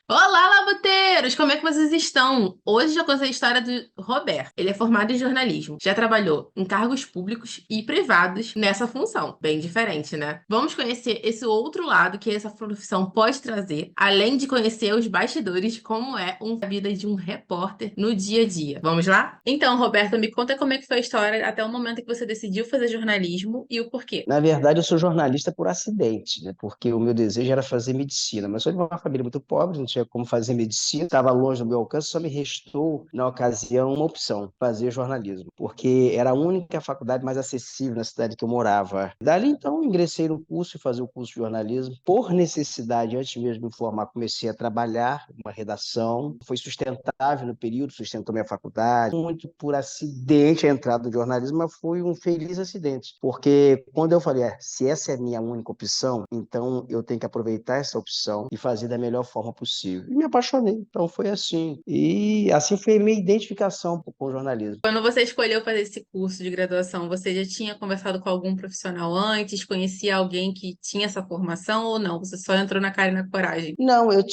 Olá, labuteiros! Como é que vocês estão? Hoje eu contei a história do Roberto. Ele é formado em jornalismo, já trabalhou em cargos públicos e privados nessa função. Bem diferente, né? Vamos conhecer esse outro lado que essa profissão pode trazer, além de conhecer os bastidores de como é a vida de um repórter no dia a dia. Vamos lá? Então, Roberto, me conta como é que foi a história até o momento que você decidiu fazer jornalismo e o porquê. Na verdade, eu sou jornalista por acidente, né? Porque o meu desejo era fazer medicina, mas sou de uma família muito pobre, não tinha como fazer medicina, estava longe do meu alcance, só me restou, na ocasião, uma opção: fazer jornalismo, porque era a única faculdade mais acessível na cidade que eu morava. Dali, então, ingressei no curso e fazer o curso de jornalismo. Por necessidade, antes mesmo de me formar, comecei a trabalhar uma redação, foi sustentável no período, sustentou minha faculdade. Muito por acidente a entrada do jornalismo, mas foi um feliz acidente, porque quando eu falei, se essa é a minha única opção, então eu tenho que aproveitar essa opção e fazer da melhor forma possível. E me apaixonei, então foi assim. E assim foi a minha identificação com o jornalismo. Quando você escolheu fazer esse curso de graduação, você já tinha conversado com algum profissional antes? Conhecia alguém que tinha essa formação ou não? Você só entrou na cara e na coragem? Não, eu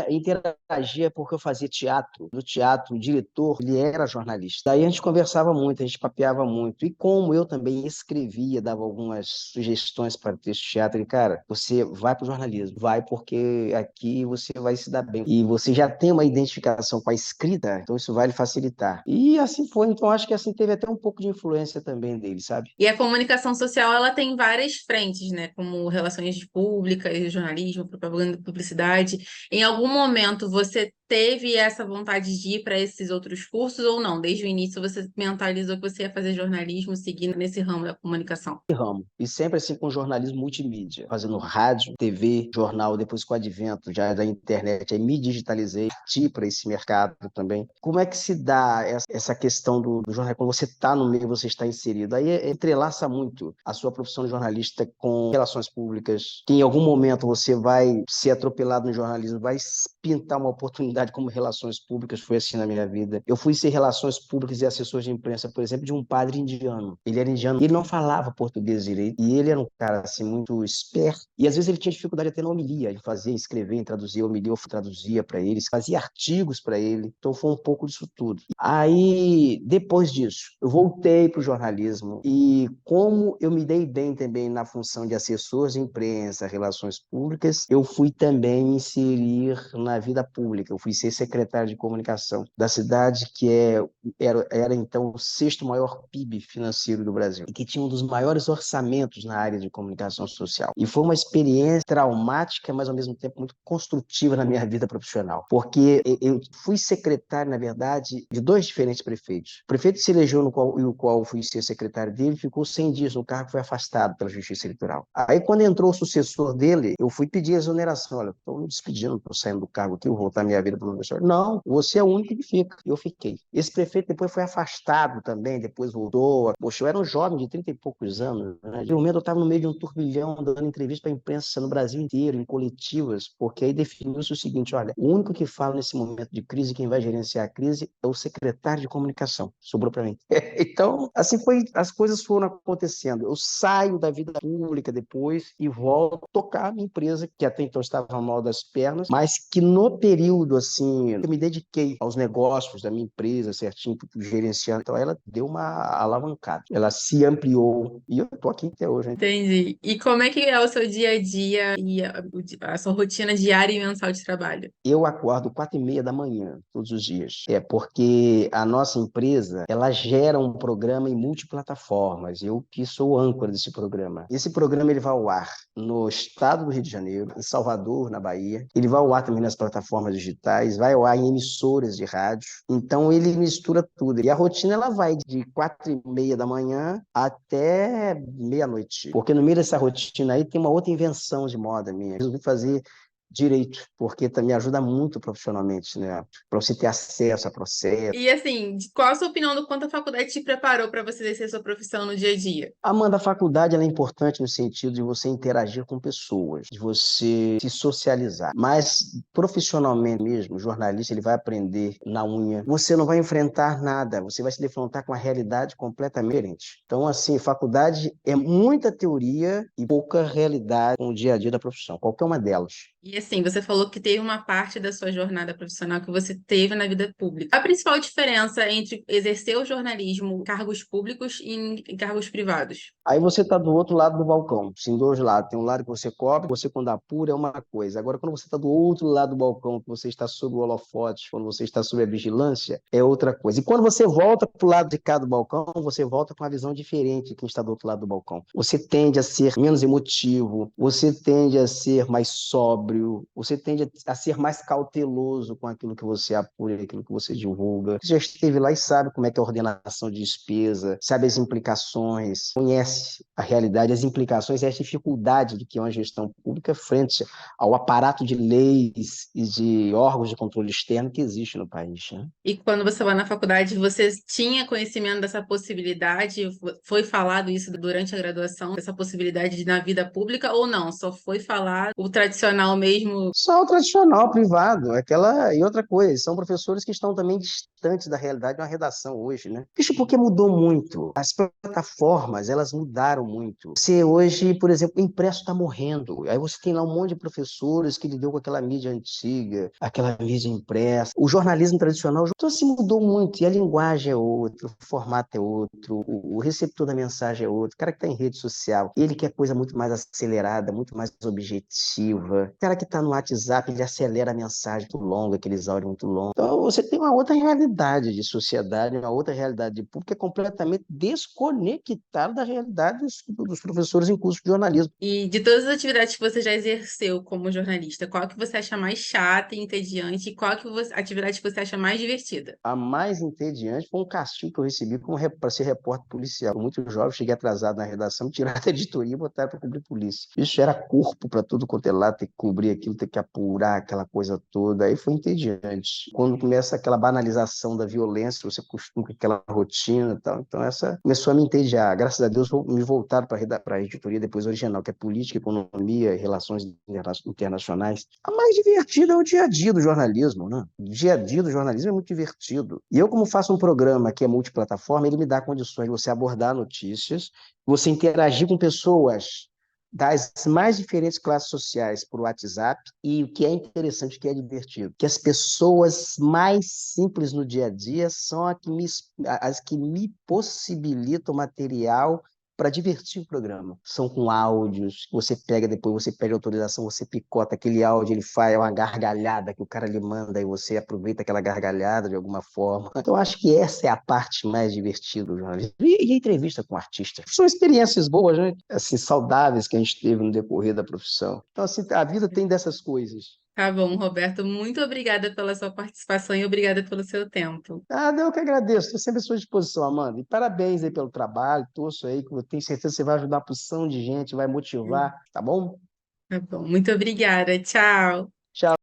interagia porque eu fazia teatro. No teatro, o diretor, ele era jornalista. Daí a gente conversava muito, a gente papeava muito. E como eu também escrevia, dava algumas sugestões para texto de teatro, ele, cara, você vai para o jornalismo, vai porque aqui você vai se dar bem. E você já tem uma identificação com a escrita, então isso vai lhe facilitar. E assim foi, então acho que assim teve até um pouco de influência também dele, sabe? E a comunicação social, ela tem várias frentes, né? Como relações públicas, jornalismo, propaganda, publicidade. Em algum momento você teve essa vontade de ir para esses outros cursos ou não? Desde o início você mentalizou que você ia fazer jornalismo, seguindo nesse ramo da comunicação? Ramo. E sempre assim com jornalismo multimídia, fazendo rádio, TV, jornal, depois com o advento já da internet, aí me digitalizei, parti para esse mercado também. Como é que se dá essa questão do jornal? Quando você está no meio, você está inserido. Aí entrelaça muito a sua profissão de jornalista com relações públicas, que em algum momento você vai ser atropelado no jornalismo, vai pintar uma oportunidade como relações públicas, foi assim na minha vida. Eu fui ser relações públicas e assessor de imprensa, por exemplo, de um padre indiano. Ele era indiano e ele não falava português direito, e ele era um cara assim muito esperto, e às vezes ele tinha dificuldade até na homilia, em fazer, escrever, em traduzir a homilia, eu traduzia para ele, fazia artigos para ele, então foi um pouco disso tudo. Aí, depois disso, eu voltei para o jornalismo, e como eu me dei bem também na função de assessor de imprensa, relações públicas, eu fui também me inserir na vida pública, eu fui ser secretário de comunicação da cidade era então o sexto maior PIB financeiro do Brasil e que tinha um dos maiores orçamentos na área de comunicação social. E foi uma experiência traumática, mas ao mesmo tempo muito construtiva na minha vida profissional, porque eu fui secretário, na verdade, de dois diferentes prefeitos. O prefeito que se elegeu e o qual fui ser secretário dele ficou 100 dias no cargo, foi afastado pela Justiça Eleitoral. Aí, quando entrou o sucessor dele, eu fui pedir exoneração. Olha, estou me despedindo, estou saindo do cargo aqui, vou voltar minha vida para o professor. Não, você é o único que fica. Eu fiquei. Esse prefeito depois foi afastado também, depois voltou. Poxa, eu era um jovem de 30 e poucos anos, né? De momento eu estava no meio de um turbilhão, dando entrevista para a imprensa no Brasil inteiro, em coletivas, porque aí definiu-se o seguinte: olha, o único que fala nesse momento de crise, quem vai gerenciar a crise, é o secretário de comunicação. Sobrou para mim. Então, assim foi, as coisas foram acontecendo. Eu saio da vida pública depois e volto a tocar a minha empresa, que até então estava mal das pernas, mas que no período, assim, eu me dediquei aos negócios da minha empresa, certinho, gerenciando. Então, ela deu uma alavancada. Ela se ampliou e eu estou aqui até hoje, hein? Entendi. E como é que é o seu dia a dia e a sua rotina diária e mensal de trabalho? Eu acordo 4:30 da manhã, todos os dias. É porque a nossa empresa, ela gera um programa em multiplataformas. Eu que sou âncora desse programa. Esse programa ele vai ao ar no estado do Rio de Janeiro, em Salvador, na Bahia. Ele vai ao ar também nas plataformas digitais, vai ao ar em emissoras de rádio. Então ele mistura tudo. E a rotina ela vai de 4:30 da manhã até meia-noite. Porque no meio dessa rotina aí tem uma outra invenção de moda minha. Eu resolvi fazer direito, porque também ajuda muito profissionalmente, né? Para você ter acesso a processo. E assim, qual a sua opinião do quanto a faculdade te preparou para você exercer sua profissão no dia a dia? Amanda, a faculdade ela é importante no sentido de você interagir com pessoas, de você se socializar. Mas profissionalmente mesmo, o jornalista ele vai aprender na unha. Você não vai enfrentar nada, você vai se defrontar com a realidade completamente diferente. Então, assim, faculdade é muita teoria e pouca realidade com o dia a dia da profissão, qualquer uma delas. E assim, você falou que teve uma parte da sua jornada profissional que você teve na vida pública. A principal diferença entre exercer o jornalismo em cargos públicos e em cargos privados? Aí você está do outro lado do balcão, sim, dois lados. Tem um lado que você cobre, você quando apura é uma coisa. Agora, quando você está do outro lado do balcão, que você está sob o holofote, quando você está sob a vigilância, é outra coisa. E quando você volta para o lado de cá do balcão, você volta com uma visão diferente de quem está do outro lado do balcão. Você tende a ser menos emotivo, você tende a ser mais sóbrio, você tende a ser mais cauteloso com aquilo que você apura, aquilo que você divulga. Você já esteve lá e sabe como é que é a ordenação de despesa, sabe as implicações, conhece a realidade, as implicações e as dificuldades do que é uma gestão pública frente ao aparato de leis e de órgãos de controle externo que existe no país, né? E quando você vai na faculdade, você tinha conhecimento dessa possibilidade? Foi falado isso durante a graduação, dessa possibilidade de na vida pública ou não? Só foi falar o tradicional mesmo? Só o tradicional privado, aquela e outra coisa, são professores que estão também distantes da realidade de uma redação hoje, né? Bicho, porque mudou muito. As plataformas, elas mudaram muito. Você hoje, por exemplo, o impresso está morrendo. Aí você tem lá um monte de professores que lidam com aquela mídia antiga, aquela mídia impressa. O jornalismo tradicional, então se mudou muito. E a linguagem é outra, o formato é outro, o receptor da mensagem é outro. O cara que está em rede social, ele quer coisa muito mais acelerada, muito mais objetiva. O cara que está no WhatsApp, ele acelera a mensagem muito longa, aqueles áudios muito longos. Então, você tem uma outra realidade de sociedade, uma outra realidade de público que é completamente desconectada da realidade dos professores em curso de jornalismo. E de todas as atividades que você já exerceu como jornalista, qual que você acha mais chata e entediante e qual que atividade que você acha mais divertida? A mais entediante foi um castigo que eu recebi para ser repórter policial. Muito jovem, cheguei atrasado na redação, tiraram da editoria e botaram para cobrir polícia. Isso era corpo para tudo quanto é lado, ter que cobrir aquilo, ter que apurar aquela coisa toda. Aí foi entediante. Quando começa aquela banalização da violência, você acostuma com aquela rotina e tal. Então, essa começou a me entediar. Graças a Deus, me voltaram para a editoria depois original, que é política, economia e relações internacionais. A mais divertida é o dia a dia do jornalismo, né? O dia a dia do jornalismo é muito divertido. E eu, como faço um programa que é multiplataforma, ele me dá condições de você abordar notícias, você interagir com pessoas das mais diferentes classes sociais por WhatsApp, e o que é interessante, o que é divertido, que as pessoas mais simples no dia a dia são as que me possibilitam material para divertir o programa. São com áudios, que você pega depois, você pede autorização, você picota aquele áudio, ele faz uma gargalhada que o cara lhe manda e você aproveita aquela gargalhada de alguma forma. Então, acho que essa é a parte mais divertida do jornalismo. E a entrevista com artistas. São experiências boas, né? Assim, saudáveis que a gente teve no decorrer da profissão. Então, assim, a vida tem dessas coisas. Tá bom, Roberto, muito obrigada pela sua participação e obrigada pelo seu tempo. Ah, eu que agradeço. Estou sempre à sua disposição, Amanda. E parabéns aí pelo trabalho. Torço aí, que eu tenho certeza que você vai ajudar a porção de gente, vai motivar, tá bom? Tá bom, muito obrigada. Tchau. Tchau.